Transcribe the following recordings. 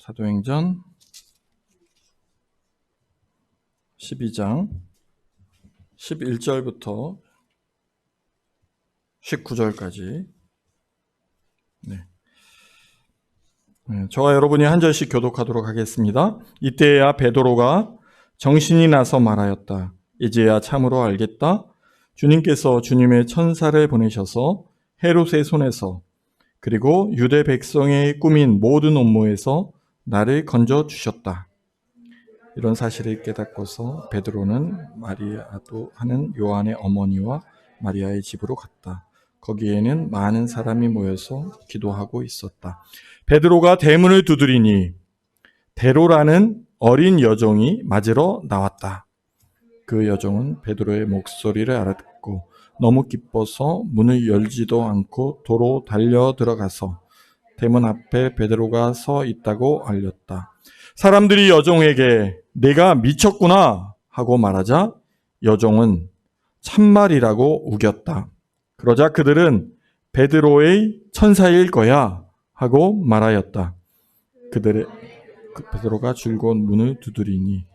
사도행전 12장 11절부터 19절까지 저와 여러분이 한 절씩 교독하도록 하겠습니다. 이때야 베드로가 정신이 나서 말하였다. 이제야 참으로 알겠다. 주님께서 주님의 천사를 보내셔서 헤롯의 손에서 그리고 유대 백성의 꾸민 모든 업무에서 나를 건져 주셨다. 이런 사실을 깨닫고서 베드로는 마리아도 하는 요한의 어머니와 마리아의 집으로 갔다. 거기에는 많은 사람이 모여서 기도하고 있었다. 베드로가 대문을 두드리니 데로라는 어린 여종이 맞으러 나왔다. 그 여종은 베드로의 목소리를 알아듣고 너무 기뻐서 문을 열지도 않고 도로 달려 들어가서 대문 앞에 베드로가 서 있다고 알렸다. 사람들이 여종에게 내가 미쳤구나 하고 말하자 여종은 참말이라고 우겼다. 그러자 그들은 베드로의 천사일 거야 하고 말하였다. 베드로가 줄곧 문을 두드리니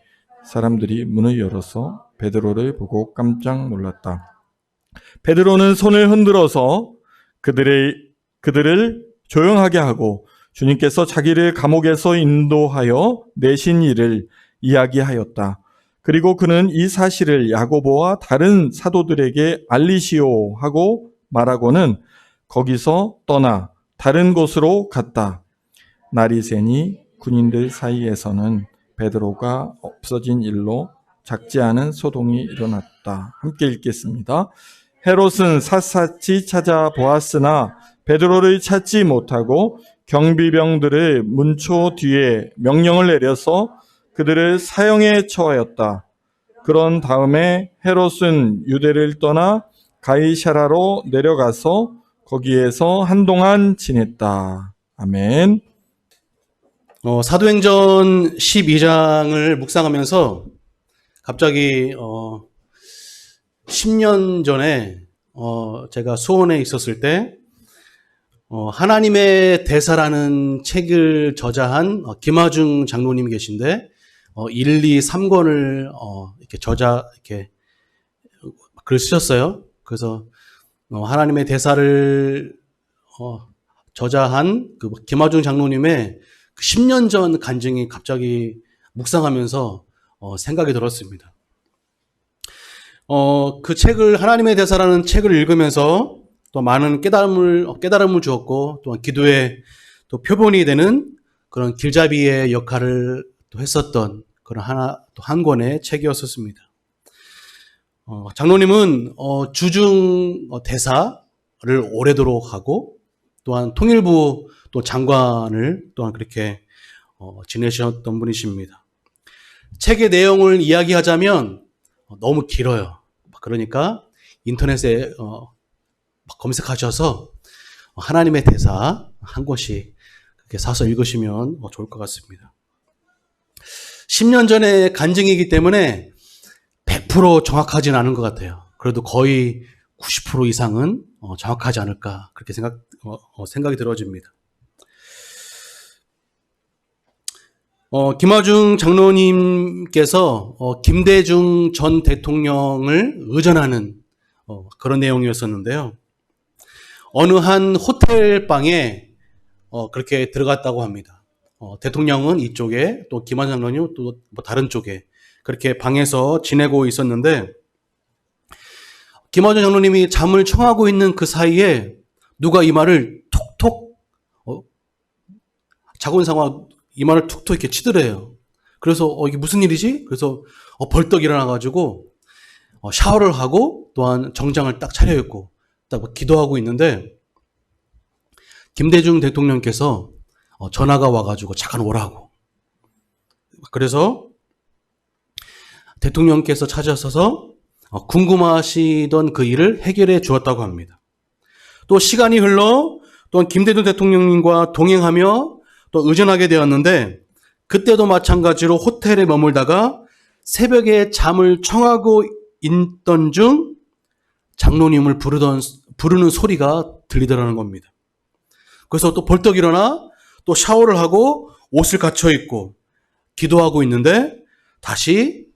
사람들이 문을 열어서 베드로를 보고 깜짝 놀랐다. 베드로는 손을 흔들어서 그들을 조용하게 하고 주님께서 자기를 감옥에서 인도하여 내신 일을 이야기하였다. 그리고 그는 이 사실을 야고보와 다른 사도들에게 알리시오 하고 말하고는 거기서 떠나 다른 곳으로 갔다. 날이 새니 군인들 사이에서는 베드로가 없어진 일로 작지 않은 소동이 일어났다. 함께 읽겠습니다. 헤롯은 샅샅이 찾아보았으나 베드로를 찾지 못하고 경비병들을 문초 뒤에 명령을 내려서 그들을 사형에 처하였다. 그런 다음에 헤롯은 유대를 떠나 가이사라로 내려가서 거기에서 한동안 지냈다. 아멘. 사도행전 12장을 묵상하면서 갑자기 10년 전에 제가 수원에 있었을 때 하나님의 대사라는 책을 저자한 김하중 장로님이 계신데 1, 2, 3권을 이렇게 글 쓰셨어요. 그래서 하나님의 대사를 저자한 그 김하중 장로님의 10년 전 간증이 갑자기 묵상하면서 생각이 들었습니다. 그 책을 하나님의 대사라는 책을 읽으면서 또 많은 깨달음을 주었고 또한 기도의 또 표본이 되는 그런 길잡이의 역할을 또 했었던 그런 한 권의 책이었었습니다. 장로님은 주중 대사를 오래도록 하고 또한 통일부 또 장관을 또한 그렇게 지내셨던 분이십니다. 책의 내용을 이야기하자면 너무 길어요. 그러니까 인터넷에 검색하셔서 하나님의 대사 한 권씩 그렇게 사서 읽으시면 좋을 것 같습니다. 10년 전의 간증이기 때문에 100% 정확하진 않은 것 같아요. 그래도 거의 90% 이상은 정확하지 않을까 그렇게 생각이 들어집니다. 김하중 장로님께서 김대중 전 대통령을 의전하는 그런 내용이었었는데요. 어느 한 호텔 방에 그렇게 들어갔다고 합니다. 대통령은 이쪽에 또 김하중 장로님은 또 다른 쪽에 그렇게 방에서 지내고 있었는데 김하중 장로님이 잠을 청하고 있는 그 사이에 누가 이마를 톡톡 자고 있는 상황 이마를 툭툭 이렇게 치더래요. 그래서 이게 무슨 일이지? 그래서 벌떡 일어나가지고 샤워를 하고 또한 정장을 딱 차려입고 딱 기도하고 있는데 김대중 대통령께서 전화가 와가지고 잠깐 오라고. 그래서 대통령께서 찾아서서 궁금하시던 그 일을 해결해 주었다고 합니다. 또 시간이 흘러 또한 김대중 대통령님과 동행하며 또 의전하게 되었는데 그때도 마찬가지로 호텔에 머물다가 새벽에 잠을 청하고 있던 중 장로님을 부르는 소리가 들리더라는 겁니다. 그래서 또 벌떡 일어나 또 샤워를 하고 옷을 갖춰 입고 기도하고 있는데 다시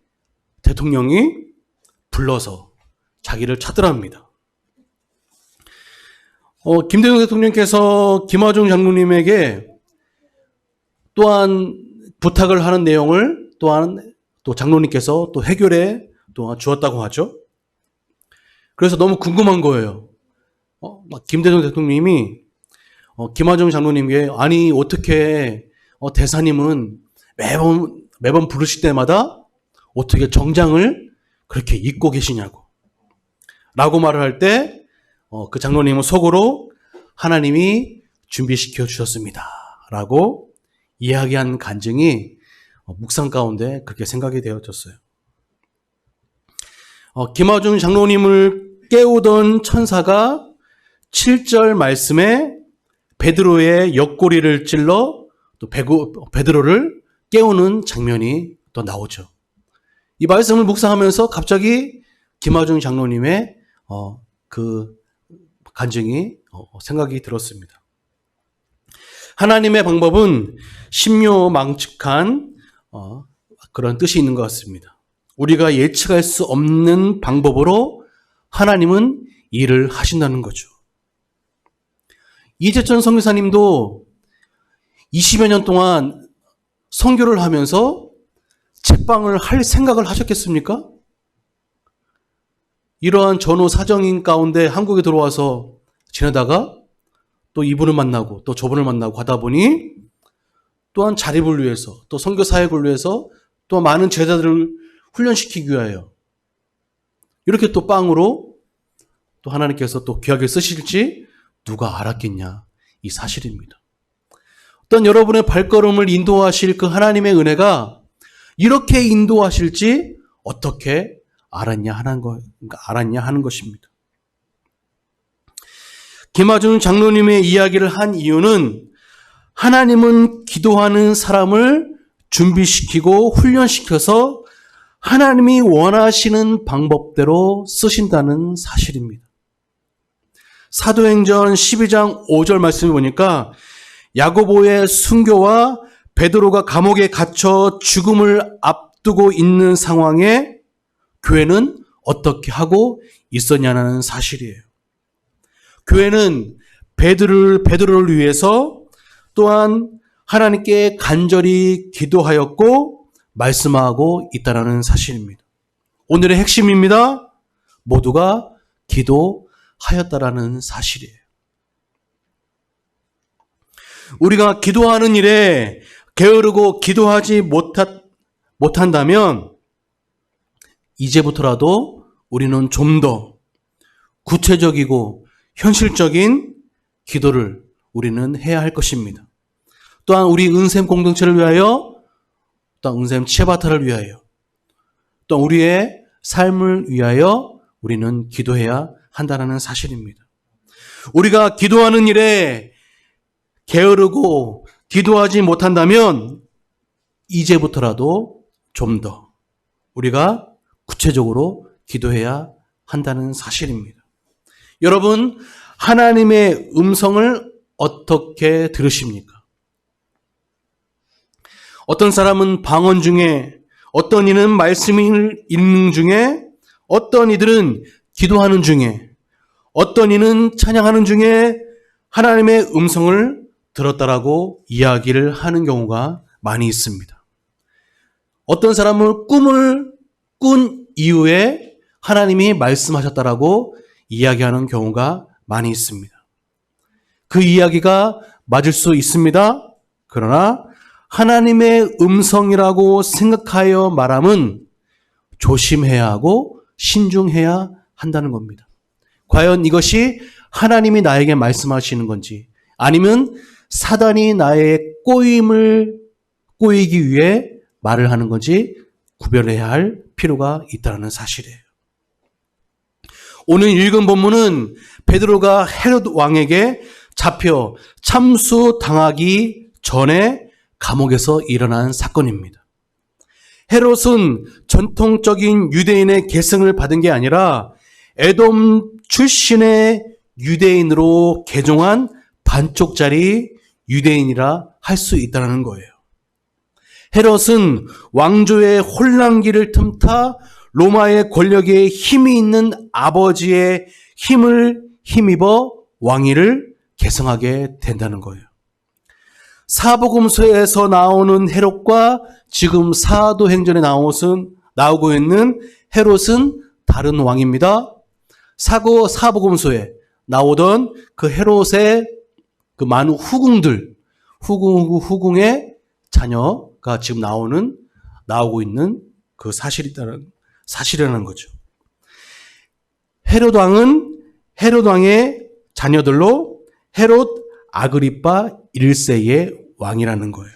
대통령이 불러서 자기를 찾으랍니다. 김대중 대통령께서 김화중 장로님에게 또한 부탁을 하는 내용을 또한 또 장로님께서 또 해결해 또한 주었다고 하죠. 그래서 너무 궁금한 거예요. 김대중 대통령님이 김화중 장로님께 아니 어떻게 대사님은 매번 부르실 때마다 어떻게 정장을 그렇게 입고 계시냐고 라고 말을 할 때 그 장로님은 속으로 하나님이 준비시켜 주셨습니다 라고 이야기한 간증이 묵상 가운데 그렇게 생각이 되어졌어요. 김화중 장로님을 깨우던 천사가 7절 말씀에 베드로의 옆구리를 찔러 또 베드로를 깨우는 장면이 또 나오죠. 이 말씀을 묵상하면서 갑자기 김화중 장로님의 그 간증이 생각이 들었습니다. 하나님의 방법은 신묘망측한 그런 뜻이 있는 것 같습니다. 우리가 예측할 수 없는 방법으로 하나님은 일을 하신다는 거죠. 이재천 선교사님도 20여 년 동안 선교를 하면서 책방을 할 생각을 하셨겠습니까? 이러한 전후 사정인 가운데 한국에 들어와서 지내다가 또 이분을 만나고 또 저분을 만나고 하다 보니 또한 자립을 위해서 또 선교 사역을 위해서 또 많은 제자들을 훈련시키기 위하여 이렇게 또 빵으로 또 하나님께서 또 귀하게 쓰실지 누가 알았겠냐 이 사실입니다. 어떤 여러분의 발걸음을 인도하실 그 하나님의 은혜가 이렇게 인도하실지 어떻게 알았냐 하는 것입니다. 김화중 장로님의 이야기를 한 이유는 하나님은 기도하는 사람을 준비시키고 훈련시켜서 하나님이 원하시는 방법대로 쓰신다는 사실입니다. 사도행전 12장 5절 말씀을 보니까 야고보의 순교와 베드로가 감옥에 갇혀 죽음을 앞두고 있는 상황에 교회는 어떻게 하고 있었냐는 사실이에요. 교회는 베드로를 위해서 또한 하나님께 간절히 기도하였고 말씀하고 있다는 사실입니다. 오늘의 핵심입니다. 모두가 기도하였다라는 사실이에요. 우리가 기도하는 일에 게으르고 기도하지 못한다면 이제부터라도 우리는 좀 더 구체적이고 현실적인 기도를 우리는 해야 할 것입니다. 또한 우리 은샘 공동체를 위하여, 또한 은샘 치아바타를 위하여, 또 우리의 삶을 위하여 우리는 기도해야 한다는 사실입니다. 우리가 기도하는 일에 게으르고 기도하지 못한다면 이제부터라도 좀 더 우리가 구체적으로 기도해야 한다는 사실입니다. 여러분, 하나님의 음성을 어떻게 들으십니까? 어떤 사람은 방언 중에, 어떤 이는 말씀을 읽는 중에, 어떤 이들은 기도하는 중에, 어떤 이는 찬양하는 중에 하나님의 음성을 들었다라고 이야기를 하는 경우가 많이 있습니다. 어떤 사람은 꿈을 꾼 이후에 하나님이 말씀하셨다라고 이야기하는 경우가 많이 있습니다. 그 이야기가 맞을 수 있습니다. 그러나 하나님의 음성이라고 생각하여 말함은 조심해야 하고 신중해야 한다는 겁니다. 과연 이것이 하나님이 나에게 말씀하시는 건지 아니면 사단이 나의 꼬이기 위해 말을 하는 건지 구별해야 할 필요가 있다는 사실이에요. 오늘 읽은 본문은 베드로가 헤롯 왕에게 잡혀 참수당하기 전에 감옥에서 일어난 사건입니다. 헤롯은 전통적인 유대인의 계승을 받은 게 아니라 에돔 출신의 유대인으로 개종한 반쪽짜리 유대인이라 할 수 있다는 거예요. 헤롯은 왕조의 혼란기를 틈타 로마의 권력에 힘이 있는 아버지의 힘을 힘입어 왕위를 계승하게 된다는 거예요. 사복음서에서 나오는 헤롯과 지금 사도행전에 나오고 있는 헤롯은 다른 왕입니다. 사복음서에 나오던 그 헤롯의 그 많은 후궁의 자녀가 지금 나오고 있는 그 사실이라는 거죠. 헤롯 왕의 자녀들로 헤롯 아그리파 1세의 왕이라는 거예요.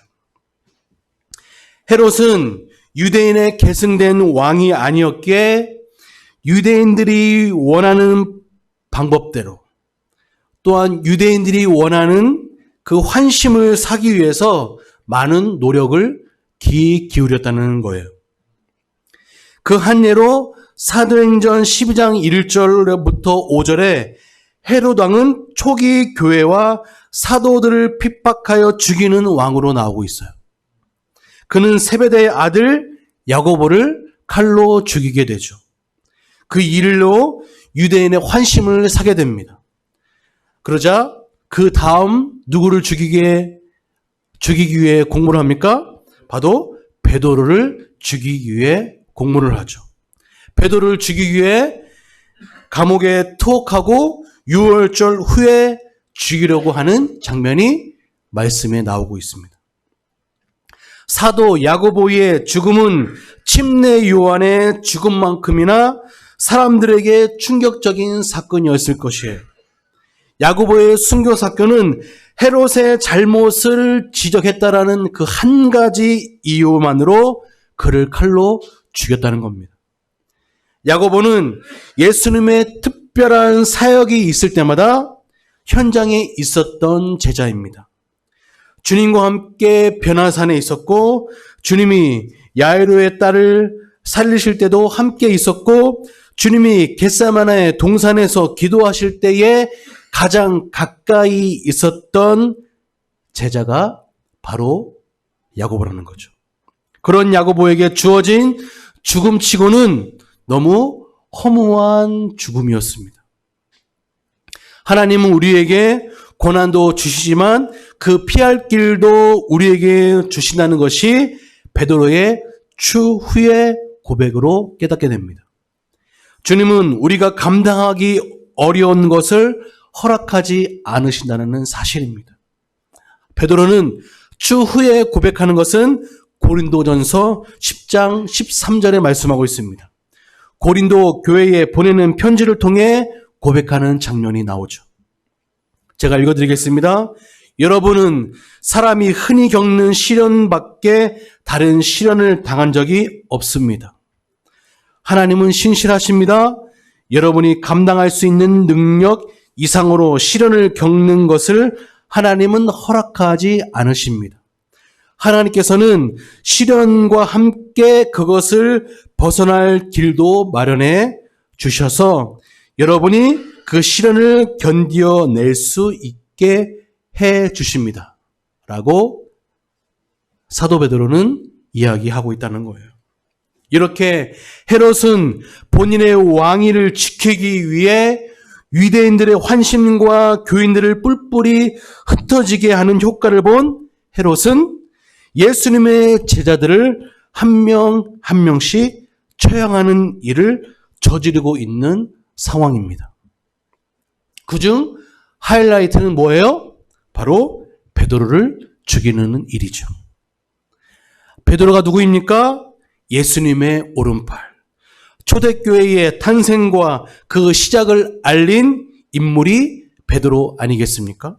헤롯은 유대인의 계승된 왕이 아니었기에 유대인들이 원하는 방법대로 또한 유대인들이 원하는 그 환심을 사기 위해서 많은 노력을 기울였다는 거예요. 그 한 예로 사도행전 12장 1절부터 5절에 헤롯 왕은 초기 교회와 사도들을 핍박하여 죽이는 왕으로 나오고 있어요. 그는 세베대의 아들 야고보를 칼로 죽이게 되죠. 그 일로 유대인의 환심을 사게 됩니다. 그러자 그 다음 누구를 죽이기 위해 공모를 합니까? 바로 베드로를 죽이기 위해 공모를 하죠. 베드로를 죽이기 위해 감옥에 투옥하고 6월절 후에 죽이려고 하는 장면이 말씀에 나오고 있습니다. 사도 야고보의 죽음은 침례 요한의 죽음만큼이나 사람들에게 충격적인 사건이었을 것이에요. 야고보의 순교 사건은 헤롯의 잘못을 지적했다라는 그 한 가지 이유만으로 그를 칼로 죽였다는 겁니다. 야고보는 예수님의 특별한 사역이 있을 때마다 현장에 있었던 제자입니다. 주님과 함께 변화산에 있었고 주님이 야이로의 딸을 살리실 때도 함께 있었고 주님이 겟세마네 동산에서 기도하실 때에 가장 가까이 있었던 제자가 바로 야고보라는 거죠. 그런 야고보에게 주어진 죽음치고는 너무 허무한 죽음이었습니다. 하나님은 우리에게 고난도 주시지만 그 피할 길도 우리에게 주신다는 것이 베드로의 추후의 고백으로 깨닫게 됩니다. 주님은 우리가 감당하기 어려운 것을 허락하지 않으신다는 사실입니다. 베드로는 추후에 고백하는 것은 고린도전서 10장 13절에 말씀하고 있습니다. 고린도 교회에 보내는 편지를 통해 고백하는 장면이 나오죠. 제가 읽어드리겠습니다. 여러분은 사람이 흔히 겪는 시련밖에 다른 시련을 당한 적이 없습니다. 하나님은 신실하십니다. 여러분이 감당할 수 있는 능력 이상으로 시련을 겪는 것을 하나님은 허락하지 않으십니다. 하나님께서는 시련과 함께 그것을 벗어날 길도 마련해 주셔서 여러분이 그 시련을 견뎌낼 수 있게 해 주십니다. 라고 사도 베드로는 이야기하고 있다는 거예요. 이렇게 헤롯은 본인의 왕위를 지키기 위해 유대인들의 환심과 교인들을 뿔뿔이 흩어지게 하는 효과를 본 헤롯은 예수님의 제자들을 한 명 한 명씩 처형하는 일을 저지르고 있는 상황입니다. 그중 하이라이트는 뭐예요? 바로 베드로를 죽이는 일이죠. 베드로가 누구입니까? 예수님의 오른팔. 초대교회의 탄생과 그 시작을 알린 인물이 베드로 아니겠습니까?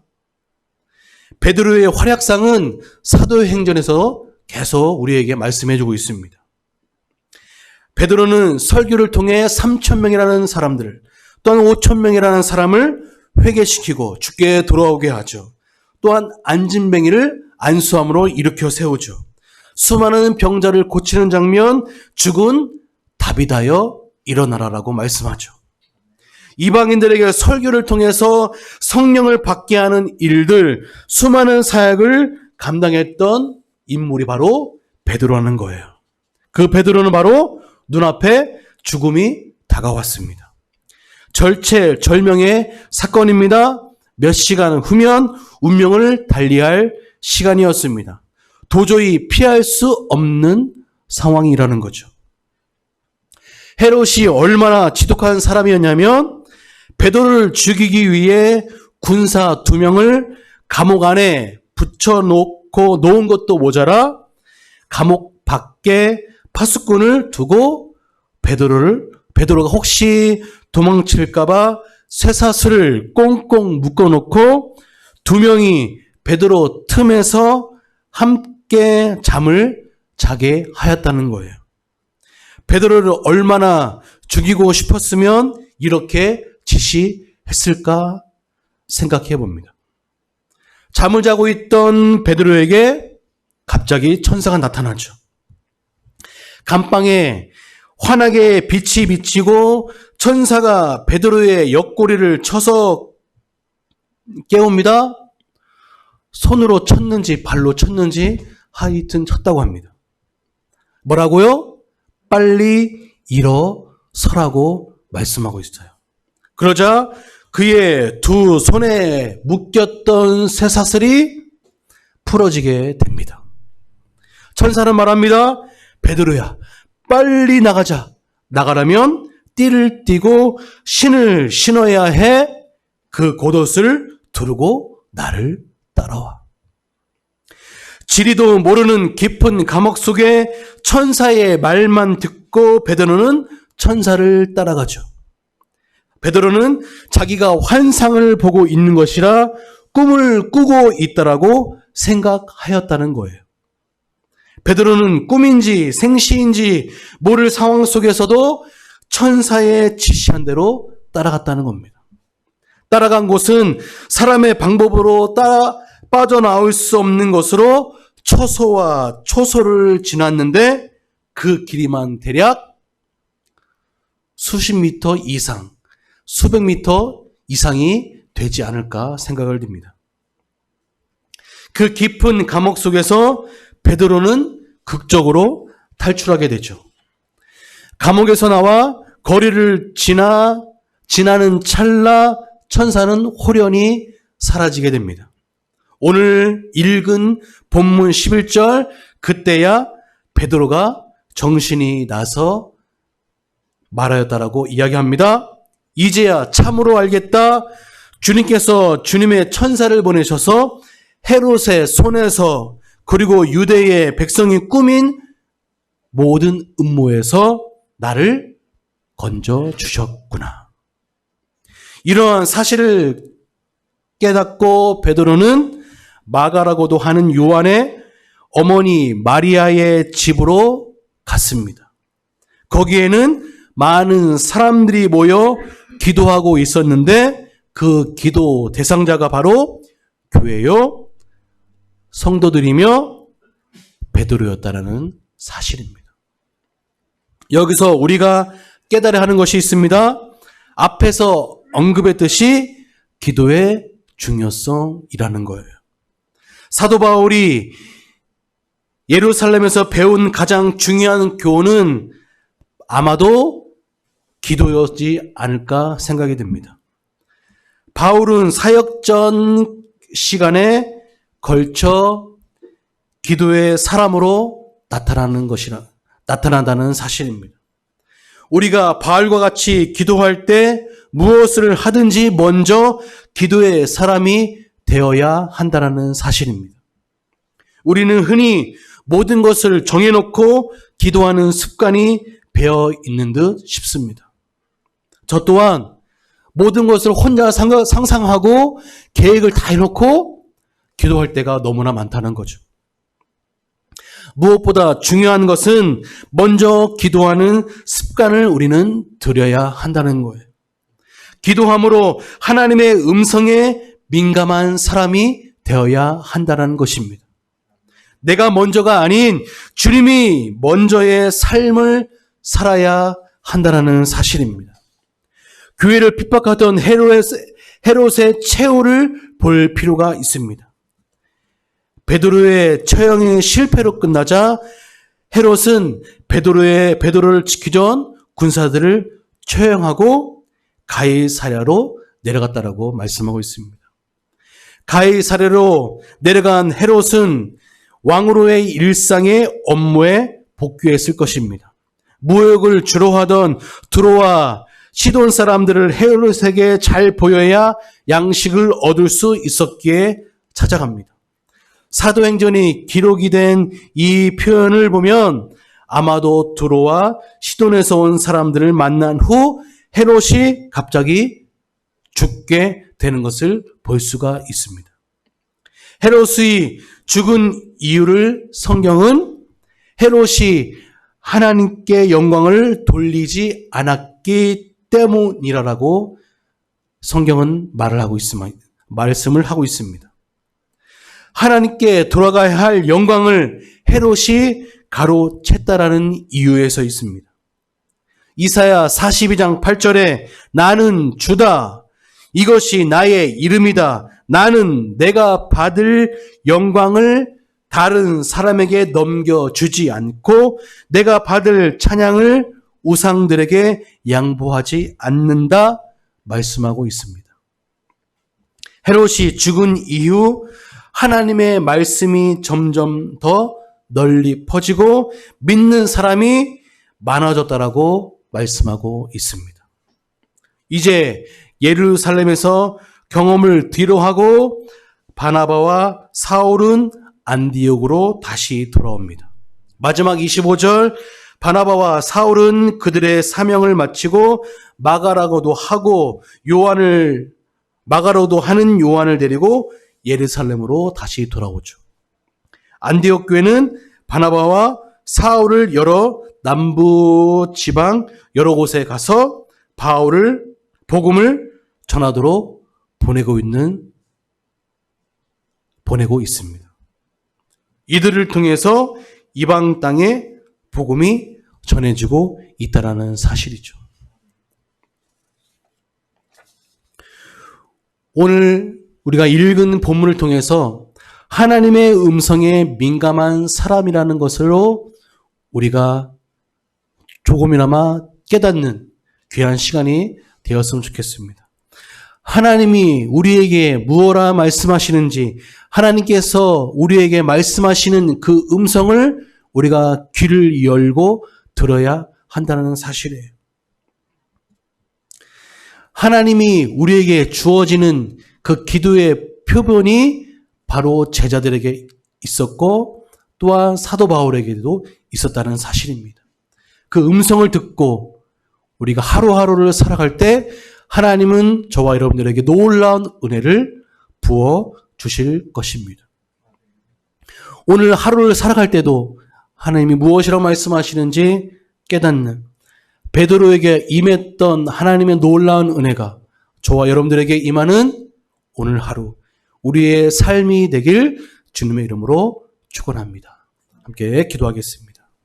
베드로의 활약상은 사도행전에서 계속 우리에게 말씀해주고 있습니다. 베드로는 설교를 통해 3,000명이라는 사람들을 또한 5,000명이라는 사람을 회개시키고 죽게 돌아오게 하죠. 또한 안진뱅이를 안수함으로 일으켜 세우죠. 수많은 병자를 고치는 장면, 죽은 다비다여 일어나라라고 말씀하죠. 이방인들에게 설교를 통해서 성령을 받게 하는 일들, 수많은 사역을 감당했던 인물이 바로 베드로라는 거예요. 그 베드로는 바로 눈앞에 죽음이 다가왔습니다. 절체절명의 사건입니다. 몇 시간 후면 운명을 달리할 시간이었습니다. 도저히 피할 수 없는 상황이라는 거죠. 헤롯이 얼마나 지독한 사람이었냐면 베드로를 죽이기 위해 군사 2명을 감옥 안에 붙여놓고 놓은 것도 모자라 감옥 밖에 파수꾼을 두고 베드로가 혹시 도망칠까봐 쇠사슬을 꽁꽁 묶어놓고 2명이 베드로 틈에서 함께 잠을 자게 하였다는 거예요. 베드로를 얼마나 죽이고 싶었으면 이렇게 지시했을까 생각해 봅니다. 잠을 자고 있던 베드로에게 갑자기 천사가 나타나죠. 감방에 환하게 빛이 비치고 천사가 베드로의 옆구리를 쳐서 깨웁니다. 손으로 쳤는지 발로 쳤는지 하여튼 쳤다고 합니다. 뭐라고요? 빨리 일어서라고 말씀하고 있어요. 그러자 그의 2 손에 묶였던 쇠사슬이 풀어지게 됩니다. 천사는 말합니다. 베드로야, 빨리 나가자. 나가려면 띠를 띠고 신을 신어야 해. 그 겉옷을 두르고 나를 따라와. 지리도 모르는 깊은 감옥 속에 천사의 말만 듣고 베드로는 천사를 따라가죠. 베드로는 자기가 환상을 보고 있는 것이라 꿈을 꾸고 있다라고 생각하였다는 거예요. 베드로는 꿈인지 생시인지 모를 상황 속에서도 천사의 지시한 대로 따라갔다는 겁니다. 따라간 곳은 사람의 방법으로 빠져나올 수 없는 것으로 초소와 초소를 지났는데 그 길이만 대략 수십 미터 이상, 수백 미터 이상이 되지 않을까 생각을 듭니다. 그 깊은 감옥 속에서 베드로는 극적으로 탈출하게 되죠. 감옥에서 나와 거리를 지나는 찰나 천사는 홀연히 사라지게 됩니다. 오늘 읽은 본문 11절 그때야 베드로가 정신이 나서 말하였다라고 이야기합니다. 이제야 참으로 알겠다. 주님께서 주님의 천사를 보내셔서 헤롯의 손에서 그리고 유대의 백성이 꾸민 모든 음모에서 나를 건져 주셨구나. 이러한 사실을 깨닫고 베드로는 마가라고도 하는 요한의 어머니 마리아의 집으로 갔습니다. 거기에는 많은 사람들이 모여 기도하고 있었는데 그 기도 대상자가 바로 교회요, 성도들이며 베드로였다라는 사실입니다. 여기서 우리가 깨달아야 하는 것이 있습니다. 앞에서 언급했듯이 기도의 중요성이라는 거예요. 사도 바울이 예루살렘에서 배운 가장 중요한 교훈은 아마도 기도였지 않을까 생각이 듭니다. 바울은 사역 전 시간에 걸쳐 기도의 사람으로 나타난다는 사실입니다. 우리가 바울과 같이 기도할 때 무엇을 하든지 먼저 기도의 사람이 되어야 한다는 사실입니다. 우리는 흔히 모든 것을 정해놓고 기도하는 습관이 배어 있는 듯 싶습니다. 저 또한 모든 것을 혼자 상상하고 계획을 다 해놓고 기도할 때가 너무나 많다는 거죠. 무엇보다 중요한 것은 먼저 기도하는 습관을 우리는 들여야 한다는 거예요. 기도함으로 하나님의 음성에 민감한 사람이 되어야 한다는 것입니다. 내가 먼저가 아닌 주님이 먼저의 삶을 살아야 한다는 사실입니다. 교회를 핍박하던 헤롯의 최후를 볼 필요가 있습니다. 베드로의 처형이 실패로 끝나자 헤롯은 베드로를 지키기 전 군사들을 처형하고 가이사랴로 내려갔다라고 말씀하고 있습니다. 가이사랴로 내려간 헤롯은 왕으로의 일상의 업무에 복귀했을 것입니다. 무역을 주로 하던 두로와 시돈 사람들을 헤롯에게 잘 보여야 양식을 얻을 수 있었기에 찾아갑니다. 사도행전이 기록이 된 이 표현을 보면 아마도 두로와 시돈에서 온 사람들을 만난 후 헤롯이 갑자기 죽게 되는 것을 볼 수가 있습니다. 헤롯이 죽은 이유를 성경은 헤롯이 하나님께 영광을 돌리지 않았기 때문이라고 성경은 말씀을 하고 있습니다. 하나님께 돌아가야 할 영광을 헤롯이 가로챘다라는 이유에서 있습니다. 이사야 42장 8절에 나는 주다. 이것이 나의 이름이다. 나는 내가 받을 영광을 다른 사람에게 넘겨주지 않고 내가 받을 찬양을 우상들에게 양보하지 않는다 말씀하고 있습니다. 헤롯이 죽은 이후 하나님의 말씀이 점점 더 널리 퍼지고 믿는 사람이 많아졌다라고 말씀하고 있습니다. 이제 예루살렘에서 경험을 뒤로하고 바나바와 사울은 안디옥으로 다시 돌아옵니다. 마지막 25절 바나바와 사울은 그들의 사명을 마치고 마가라고도 하는 요한을 데리고 예루살렘으로 다시 돌아오죠. 안디옥 교회는 바나바와 사울을 여러 남부 지방 여러 곳에 가서 복음을 전하도록 보내고 있습니다. 이들을 통해서 이방 땅에 복음이 전해지고 있다라는 사실이죠. 오늘 우리가 읽은 본문을 통해서 하나님의 음성에 민감한 사람이라는 것으로 우리가 조금이나마 깨닫는 귀한 시간이 되었으면 좋겠습니다. 하나님이 우리에게 무엇라 말씀하시는지 하나님께서 우리에게 말씀하시는 그 음성을 우리가 귀를 열고 들어야 한다는 사실이에요. 하나님이 우리에게 주어지는 그 기도의 표본이 바로 제자들에게 있었고 또한 사도 바울에게도 있었다는 사실입니다. 그 음성을 듣고 우리가 하루하루를 살아갈 때 하나님은 저와 여러분들에게 놀라운 은혜를 부어 주실 것입니다. 오늘 하루를 살아갈 때도 하나님이 무엇이라고 말씀하시는지 깨닫는 베드로에게 임했던 하나님의 놀라운 은혜가 저와 여러분들에게 임하는 오늘 하루 우리의 삶이 되길 주님의 이름으로 축원합니다. 함께 기도하겠습니다.